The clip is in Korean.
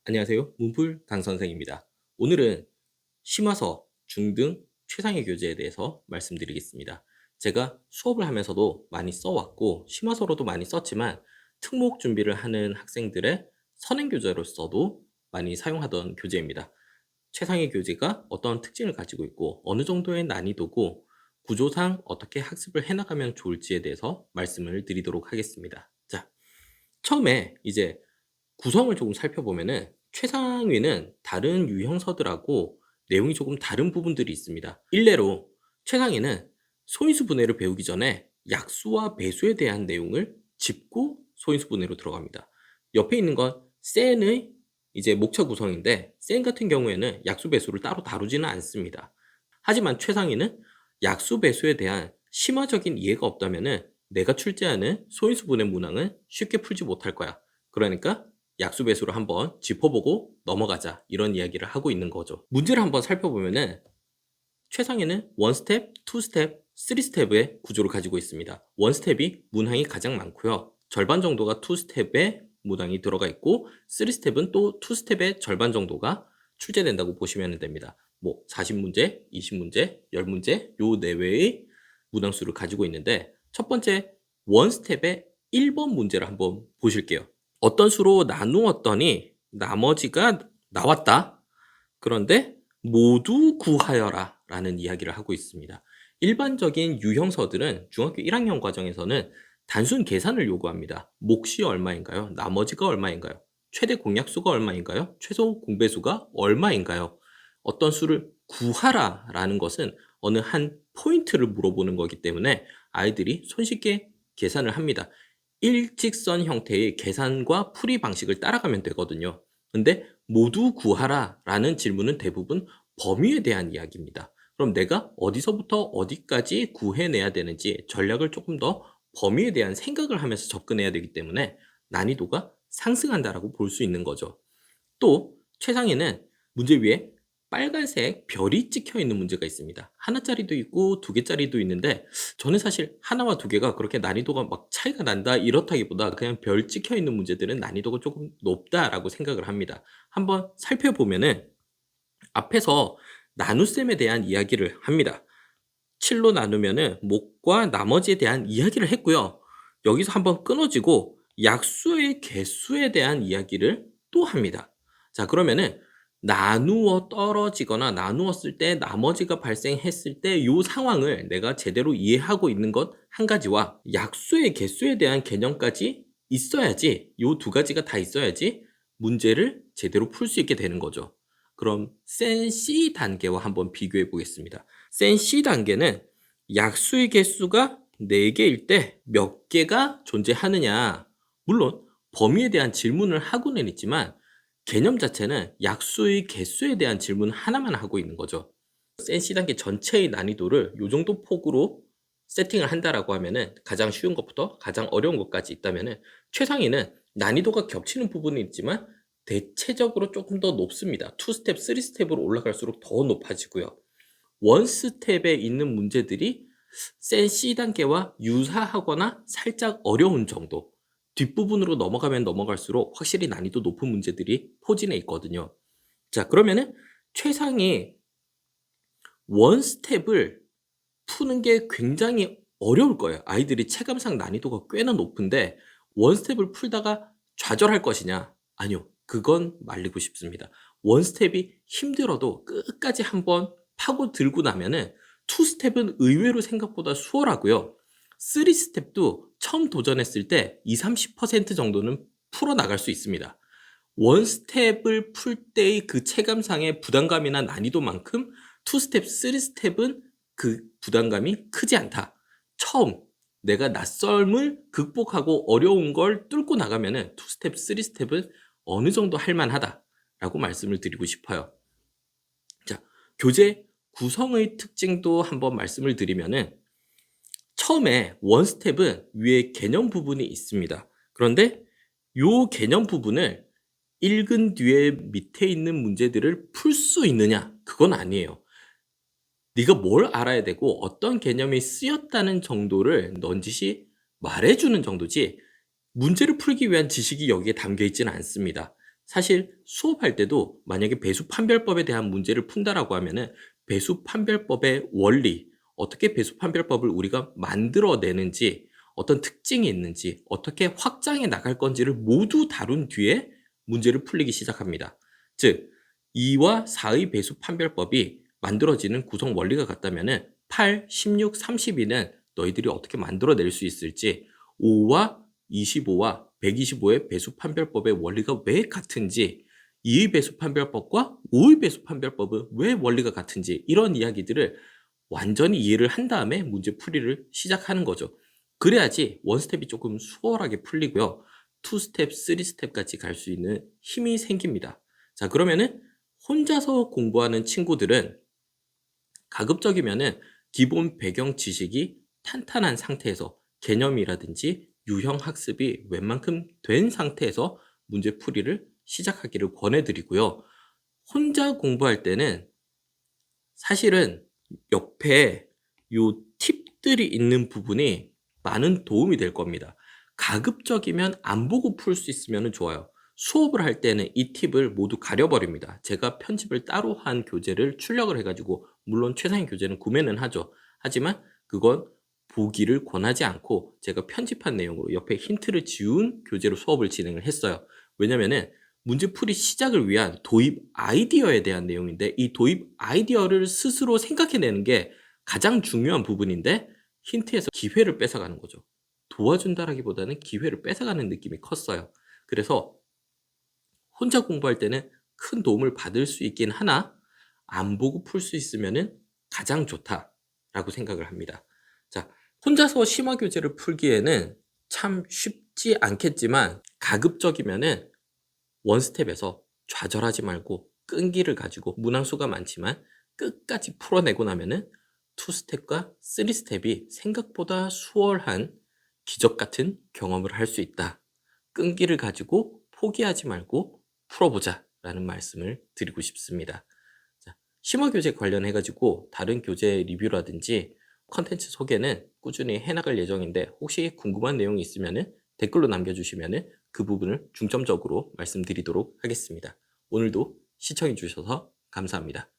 안녕하세요. 문풀 강선생입니다. 오늘은 심화서, 중등, 최상위 교재에 대해서 말씀드리겠습니다. 제가 수업을 하면서도 많이 써왔고 심화서로도 많이 썼지만 특목 준비를 하는 학생들의 선행교재로서도 많이 사용하던 교재입니다. 최상위 교재가 어떤 특징을 가지고 있고 어느 정도의 난이도고 구조상 어떻게 학습을 해나가면 좋을지에 대해서 말씀을 드리도록 하겠습니다. 자, 처음에 이제 구성을 조금 살펴보면은 최상위는 다른 유형서들하고 내용이 조금 다른 부분들이 있습니다. 일례로 최상위는 소인수 분해를 배우기 전에 약수와 배수에 대한 내용을 짚고 소인수 분해로 들어갑니다. 옆에 있는 건 센의 이제 목차 구성인데 센 같은 경우에는 약수 배수를 따로 다루지는 않습니다. 하지만 최상위는 약수 배수에 대한 심화적인 이해가 없다면은 내가 출제하는 소인수 분해 문항은 쉽게 풀지 못할 거야. 그러니까 약수 배수를 한번 짚어보고 넘어가자 이런 이야기를 하고 있는 거죠. 문제를 한번 살펴보면은 최상위는 1스텝, 2스텝, 3스텝의 구조를 가지고 있습니다. 1스텝이 문항이 가장 많고요. 절반 정도가 2스텝에 문항이 들어가 있고 3스텝은 또 2스텝의 절반 정도가 출제된다고 보시면 됩니다. 뭐 40문제, 20문제, 10문제 요 내외의 문항수를 가지고 있는데 첫 번째 1스텝의 1번 문제를 한번 보실게요. 어떤 수로 나누었더니 나머지가 나왔다. 그런데 모두 구하여라 라는 이야기를 하고 있습니다. 일반적인 유형서들은 중학교 1학년 과정에서는 단순 계산을 요구합니다. 몫이 얼마인가요? 나머지가 얼마인가요? 최대 공약수가 얼마인가요? 최소 공배수가 얼마인가요? 어떤 수를 구하라 라는 것은 어느 한 포인트를 물어보는 거기 때문에 아이들이 손쉽게 계산을 합니다. 일직선 형태의 계산과 풀이 방식을 따라가면 되거든요. 근데 모두 구하라 라는 질문은 대부분 범위에 대한 이야기입니다. 그럼 내가 어디서부터 어디까지 구해내야 되는지 전략을 조금 더 범위에 대한 생각을 하면서 접근해야 되기 때문에 난이도가 상승한다라고 볼 수 있는 거죠. 또 최상위는 문제 위에 빨간색 별이 찍혀 있는 문제가 있습니다. 하나짜리도 있고 두 개짜리도 있는데 저는 사실 하나와 두 개가 그렇게 난이도가 막 차이가 난다 이렇다기보다 그냥 별 찍혀 있는 문제들은 난이도가 조금 높다라고 생각을 합니다. 한번 살펴보면은 앞에서 나눗셈에 대한 이야기를 합니다. 7로 나누면은 목과 나머지에 대한 이야기를 했고요. 여기서 한번 끊어지고 약수의 개수에 대한 이야기를 또 합니다. 자, 그러면은 나누어 떨어지거나 나누었을 때 나머지가 발생했을 때 이 상황을 내가 제대로 이해하고 있는 것 한 가지와 약수의 개수에 대한 개념까지 있어야지 이 두 가지가 다 있어야지 문제를 제대로 풀 수 있게 되는 거죠. 그럼 센 C 단계와 한번 비교해 보겠습니다. 센 C 단계는 약수의 개수가 4개일 때 몇 개가 존재하느냐. 물론 범위에 대한 질문을 하고는 있지만 개념 자체는 약수의 개수에 대한 질문 하나만 하고 있는 거죠. 센 C 단계 전체의 난이도를 이 정도 폭으로 세팅을 한다라고 하면은 가장 쉬운 것부터 가장 어려운 것까지 있다면은 최상위는 난이도가 겹치는 부분이 있지만 대체적으로 조금 더 높습니다. 2스텝, 3스텝으로 올라갈수록 더 높아지고요. 1스텝에 있는 문제들이 센 C 단계와 유사하거나 살짝 어려운 정도. 뒷부분으로 넘어가면 넘어갈수록 확실히 난이도 높은 문제들이 포진해 있거든요. 자, 그러면은 최상위 1스텝을 푸는 게 굉장히 어려울 거예요. 아이들이 체감상 난이도가 꽤나 높은데 1스텝을 풀다가 좌절할 것이냐? 아니요. 그건 말리고 싶습니다. 1스텝이 힘들어도 끝까지 한번 파고 들고 나면은 2스텝은 의외로 생각보다 수월하고요. 3스텝도 처음 도전했을 때 20-30% 정도는 풀어나갈 수 있습니다. 1스텝을 풀 때의 그 체감상의 부담감이나 난이도만큼 2스텝, 3스텝은 그 부담감이 크지 않다. 처음 내가 낯섦을 극복하고 어려운 걸 뚫고 나가면은 2스텝, 3스텝은 어느 정도 할만하다라고 말씀을 드리고 싶어요. 자, 교재 구성의 특징도 한번 말씀을 드리면은 처음에 1스텝은 위에 개념 부분이 있습니다. 그런데 요 개념 부분을 읽은 뒤에 밑에 있는 문제들을 풀 수 있느냐? 그건 아니에요. 네가 뭘 알아야 되고 어떤 개념이 쓰였다는 정도를 넌지시 말해주는 정도지 문제를 풀기 위한 지식이 여기에 담겨 있지는 않습니다. 사실 수업할 때도 만약에 배수판별법에 대한 문제를 푼다라고 하면은 배수판별법의 원리, 어떻게 배수판별법을 우리가 만들어내는지, 어떤 특징이 있는지, 어떻게 확장해 나갈 건지를 모두 다룬 뒤에 문제를 풀리기 시작합니다. 즉, 2와 4의 배수판별법이 만들어지는 구성 원리가 같다면은 8, 16, 32는 너희들이 어떻게 만들어낼 수 있을지, 5와 25와 125의 배수판별법의 원리가 왜 같은지, 2의 배수판별법과 5의 배수판별법은 왜 원리가 같은지, 이런 이야기들을 완전히 이해를 한 다음에 문제 풀이를 시작하는 거죠. 그래야지 원스텝이 조금 수월하게 풀리고요. 2스텝, 3스텝까지 갈 수 있는 힘이 생깁니다. 자, 그러면은 혼자서 공부하는 친구들은 가급적이면은 기본 배경 지식이 탄탄한 상태에서 개념이라든지 유형 학습이 웬만큼 된 상태에서 문제 풀이를 시작하기를 권해드리고요. 혼자 공부할 때는 사실은 옆에 요 팁들이 있는 부분이 많은 도움이 될 겁니다. 가급적이면 안 보고 풀 수 있으면 좋아요. 수업을 할 때는 이 팁을 모두 가려버립니다. 제가 편집을 따로 한 교재를 출력을 해가지고, 물론 최상위 교재는 구매는 하죠. 하지만 그건 보기를 권하지 않고 제가 편집한 내용으로 옆에 힌트를 지운 교재로 수업을 진행을 했어요. 왜냐면은 문제풀이 시작을 위한 도입 아이디어에 대한 내용인데, 이 도입 아이디어를 스스로 생각해내는 게 가장 중요한 부분인데, 힌트에서 기회를 뺏어가는 거죠. 도와준다라기보다는 기회를 뺏어가는 느낌이 컸어요. 그래서 혼자 공부할 때는 큰 도움을 받을 수 있긴 하나, 안 보고 풀 수 있으면 가장 좋다라고 생각을 합니다. 자, 혼자서 심화 교재를 풀기에는 참 쉽지 않겠지만, 가급적이면은 원스텝에서 좌절하지 말고 끈기를 가지고, 문항수가 많지만 끝까지 풀어내고 나면은 2스텝과 3스텝이 생각보다 수월한 기적 같은 경험을 할 수 있다. 끈기를 가지고 포기하지 말고 풀어보자 라는 말씀을 드리고 싶습니다. 자, 심화 교재 관련해 가지고 다른 교재 리뷰라든지 컨텐츠 소개는 꾸준히 해나갈 예정인데, 혹시 궁금한 내용이 있으면 댓글로 남겨주시면 그 부분을 중점적으로 말씀드리도록 하겠습니다. 오늘도 시청해 주셔서 감사합니다.